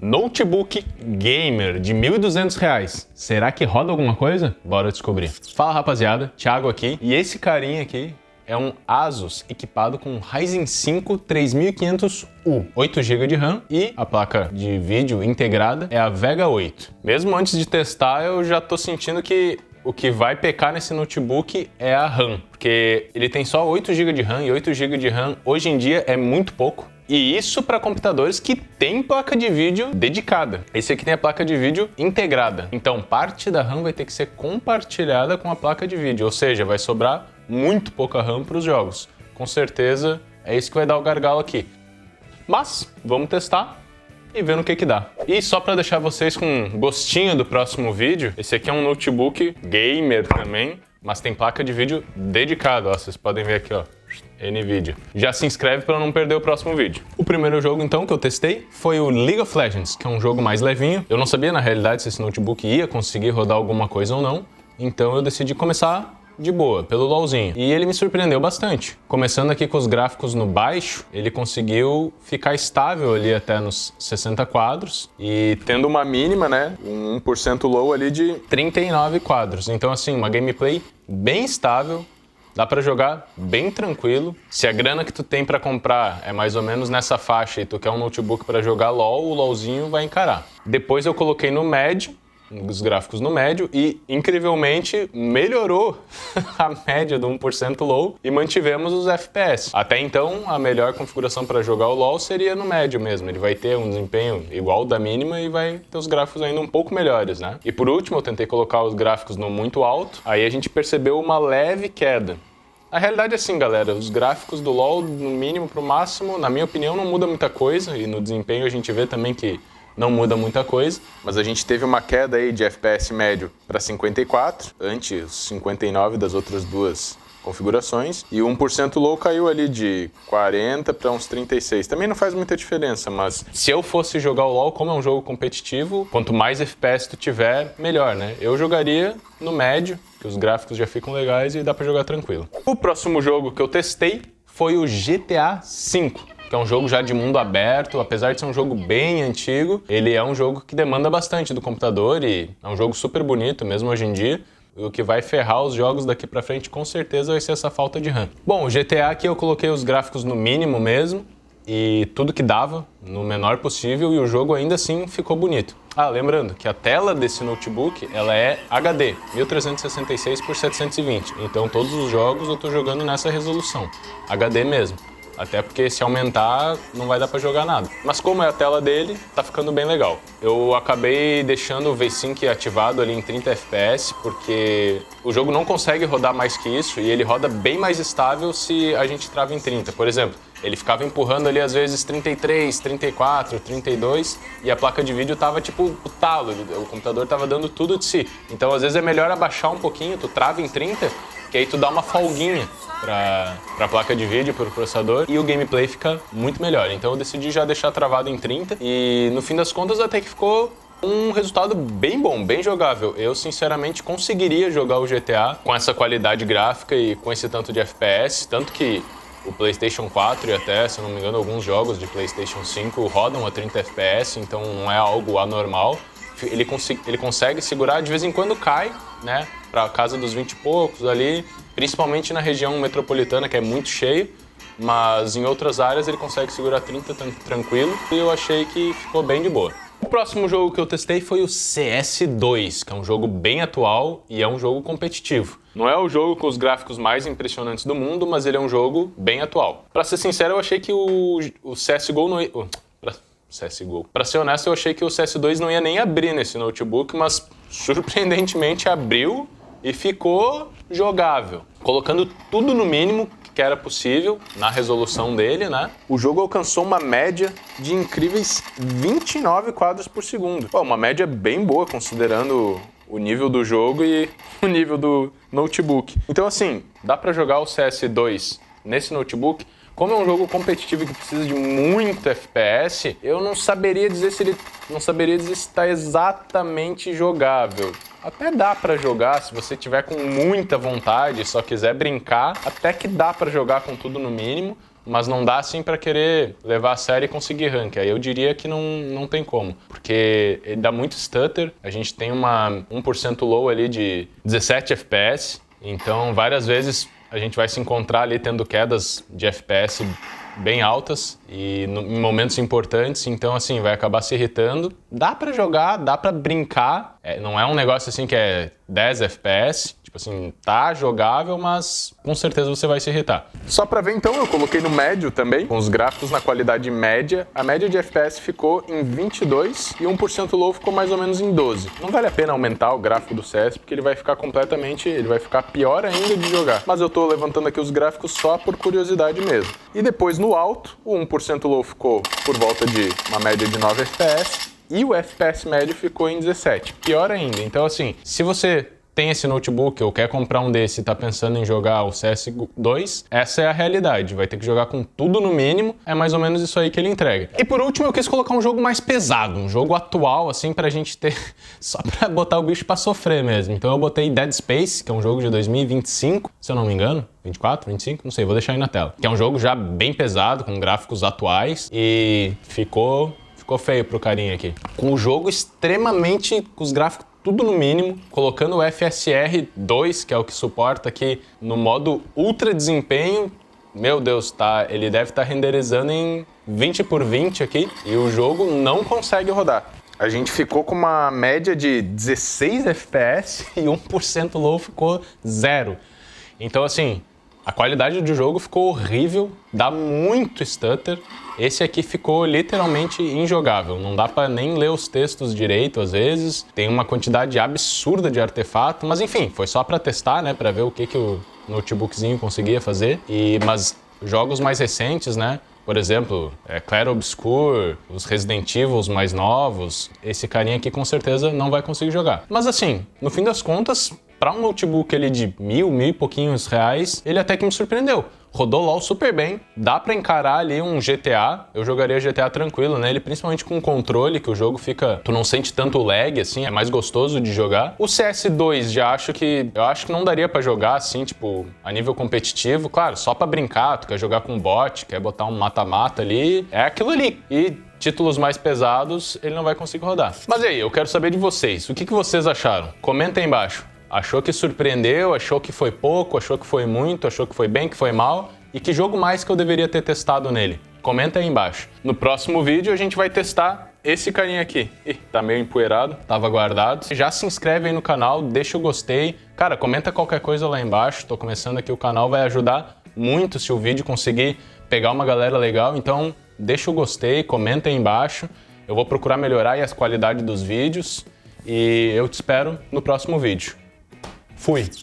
Notebook gamer de R$ 1.200. Será que roda alguma coisa? Bora descobrir. Fala rapaziada, Thiago aqui. E esse carinha aqui é um Asus equipado com Ryzen 5 3500U, 8 GB de RAM e a placa de vídeo integrada é a Vega 8. Mesmo antes de testar, eu já tô sentindo que o que vai pecar nesse notebook é a RAM, porque ele tem só 8 GB de RAM e 8 GB de RAM hoje em dia é muito pouco. E isso para computadores que tem placa de vídeo dedicada. Esse aqui tem a placa de vídeo integrada. Então parte da RAM vai ter que ser compartilhada com a placa de vídeo, ou seja, vai sobrar muito pouca RAM para os jogos. Com certeza é isso que vai dar o gargalo aqui. Mas vamos testar e ver no que dá. E só para deixar vocês com um gostinho do próximo vídeo, esse aqui é um notebook gamer também, mas tem placa de vídeo dedicada. Ó, vocês podem ver aqui, ó. NVIDIA. Já se inscreve para não perder o próximo vídeo. O primeiro jogo, então, que eu testei foi o League of Legends, que é um jogo mais levinho. Eu não sabia, na realidade, se esse notebook ia conseguir rodar alguma coisa ou não. Então eu decidi começar de boa, pelo LoLzinho. E ele me surpreendeu bastante. Começando aqui com os gráficos no baixo, ele conseguiu ficar estável ali até nos 60 quadros. E tendo uma mínima, né, um 1% low ali de 39 quadros. Então, assim, uma gameplay bem estável. Dá pra jogar bem tranquilo. Se a grana que tu tem pra comprar é mais ou menos nessa faixa e tu quer um notebook pra jogar LoL, o LoLzinho vai encarar. Depois eu coloquei no médio, os gráficos no médio, e incrivelmente melhorou a média do 1% low e mantivemos os FPS. Até então, a melhor configuração para jogar o LoL seria no médio mesmo. Ele vai ter um desempenho igual ao da mínima e vai ter os gráficos ainda um pouco melhores, né? E por último, eu tentei colocar os gráficos no muito alto, aí a gente percebeu uma leve queda. A realidade é assim, galera, os gráficos do LoL, no mínimo pro máximo, na minha opinião, não muda muita coisa, e no desempenho a gente vê também que não muda muita coisa, mas a gente teve uma queda aí de FPS médio para 54, ante os 59 das outras duas configurações, e o 1% low caiu ali de 40 para uns 36. Também não faz muita diferença, mas se eu fosse jogar o LoL, como é um jogo competitivo, quanto mais FPS tu tiver, melhor, né? Eu jogaria no médio, que os gráficos já ficam legais e dá para jogar tranquilo. O próximo jogo que eu testei foi o GTA V. Que é um jogo já de mundo aberto, apesar de ser um jogo bem antigo, ele é um jogo que demanda bastante do computador e é um jogo super bonito, mesmo hoje em dia. O que vai ferrar os jogos daqui pra frente com certeza vai ser essa falta de RAM. Bom, o GTA aqui eu coloquei os gráficos no mínimo mesmo e tudo que dava, no menor possível, e o jogo ainda assim ficou bonito. Ah, lembrando que a tela desse notebook, ela é HD, 1366 por 720, então todos os jogos eu tô jogando nessa resolução, HD mesmo. Até porque se aumentar, não vai dar pra jogar nada. Mas como é a tela dele, tá ficando bem legal. Eu acabei deixando o V-Sync ativado ali em 30 FPS, porque o jogo não consegue rodar mais que isso, e ele roda bem mais estável se a gente trava em 30. Por exemplo, ele ficava empurrando ali às vezes 33, 34, 32, e a placa de vídeo tava tipo o talo, o computador tava dando tudo de si. Então às vezes é melhor abaixar um pouquinho, tu trava em 30, que aí tu dá uma folguinha pra placa de vídeo, pro processador, e o gameplay fica muito melhor. Então eu decidi já deixar travado em 30 e no fim das contas até que ficou um resultado bem bom, bem jogável. Eu sinceramente conseguiria jogar o GTA com essa qualidade gráfica e com esse tanto de FPS, tanto que o PlayStation 4 e até, se não me engano, alguns jogos de PlayStation 5 rodam a 30 FPS, então não é algo anormal. Ele consegue segurar, de vez em quando cai, né, pra casa dos 20 e poucos ali, principalmente na região metropolitana, que é muito cheio, mas em outras áreas ele consegue segurar 30 tranquilo, e eu achei que ficou bem de boa. O próximo jogo que eu testei foi o CS2, que é um jogo bem atual e é um jogo competitivo. Não é o jogo com os gráficos mais impressionantes do mundo, mas ele é um jogo bem atual. Pra ser sincero, eu achei que o CSGO não ia... CSGO. Pra ser honesto, eu achei que o CS2 não ia nem abrir nesse notebook, mas surpreendentemente abriu e ficou jogável. Colocando tudo no mínimo que era possível na resolução dele, né? O jogo alcançou uma média de incríveis 29 quadros por segundo. Pô, uma média bem boa considerando o nível do jogo e o nível do notebook. Então assim, dá pra jogar o CS2 nesse notebook. Como é um jogo competitivo que precisa de muito FPS, eu não saberia dizer se está exatamente jogável. Até dá pra jogar, se você tiver com muita vontade e só quiser brincar, até que dá pra jogar com tudo no mínimo. mas não dá assim para querer levar a sério e conseguir rank. Aí eu diria que não tem como, porque ele dá muito stutter, a gente tem uma 1% low ali de 17 FPS, então várias vezes a gente vai se encontrar ali tendo quedas de FPS bem altas e em momentos importantes, então assim, vai acabar se irritando. Dá pra jogar, dá pra brincar, não é um negócio assim que é 10 FPS, tipo assim, tá jogável, mas com certeza você vai se irritar. Só pra ver então, eu coloquei no médio também, com os gráficos na qualidade média. A média de FPS ficou em 22 e 1% low ficou mais ou menos em 12. Não vale a pena aumentar o gráfico do CS, porque ele vai ficar pior ainda de jogar. Mas eu tô levantando aqui os gráficos só por curiosidade mesmo. E depois no alto, o 1% low ficou por volta de uma média de 9 FPS e o FPS médio ficou em 17. Pior ainda. Então assim, se você tem esse notebook ou quer comprar um desse e tá pensando em jogar o CS2, essa é a realidade. Vai ter que jogar com tudo no mínimo, é mais ou menos isso aí que ele entrega. E por último, eu quis colocar um jogo mais pesado, um jogo atual, assim, pra gente ter... só pra botar o bicho pra sofrer mesmo. Então eu botei Dead Space, que é um jogo de 2025, se eu não me engano. 24, 25, não sei, vou deixar aí na tela. Que é um jogo já bem pesado, com gráficos atuais, e ficou feio pro carinha aqui. Com o jogo extremamente... com os gráficos tudo no mínimo, colocando o FSR 2, que é o que suporta aqui no modo ultra desempenho. Meu Deus, tá, ele deve estar renderizando em 20 por 20 aqui e o jogo não consegue rodar. A gente ficou com uma média de 16 FPS e 1% low ficou 0. Então assim, a qualidade do jogo ficou horrível, dá muito stutter. Esse aqui ficou literalmente injogável, não dá pra nem ler os textos direito às vezes, tem uma quantidade absurda de artefato, mas enfim, foi só pra testar, né, pra ver o que o notebookzinho conseguia fazer. Mas jogos mais recentes, né, por exemplo, Clair Obscur, os Resident Evil mais novos, esse carinha aqui com certeza não vai conseguir jogar. Mas assim, no fim das contas, para um notebook ali de mil e pouquinhos reais, ele até que me surpreendeu. Rodou LoL super bem, dá pra encarar ali um GTA, eu jogaria GTA tranquilo nele, principalmente com o controle, que o jogo fica... tu não sente tanto lag, assim, é mais gostoso de jogar. O CS2 eu acho que não daria pra jogar, assim, tipo, a nível competitivo, claro, só pra brincar, tu quer jogar com bot, quer botar um mata-mata ali, é aquilo ali. E títulos mais pesados, ele não vai conseguir rodar. Mas e aí, eu quero saber de vocês, o que vocês acharam? Comenta aí embaixo. Achou que surpreendeu, achou que foi pouco, achou que foi muito, achou que foi bem, que foi mal? E que jogo mais que eu deveria ter testado nele? Comenta aí embaixo. No próximo vídeo a gente vai testar esse carinha aqui. Ih, tá meio empoeirado, tava guardado. Já se inscreve aí no canal, deixa o gostei. Cara, comenta qualquer coisa lá embaixo, tô começando aqui o canal, vai ajudar muito se o vídeo conseguir pegar uma galera legal. Então deixa o gostei, comenta aí embaixo. Eu vou procurar melhorar aí a qualidade dos vídeos e eu te espero no próximo vídeo. Fui!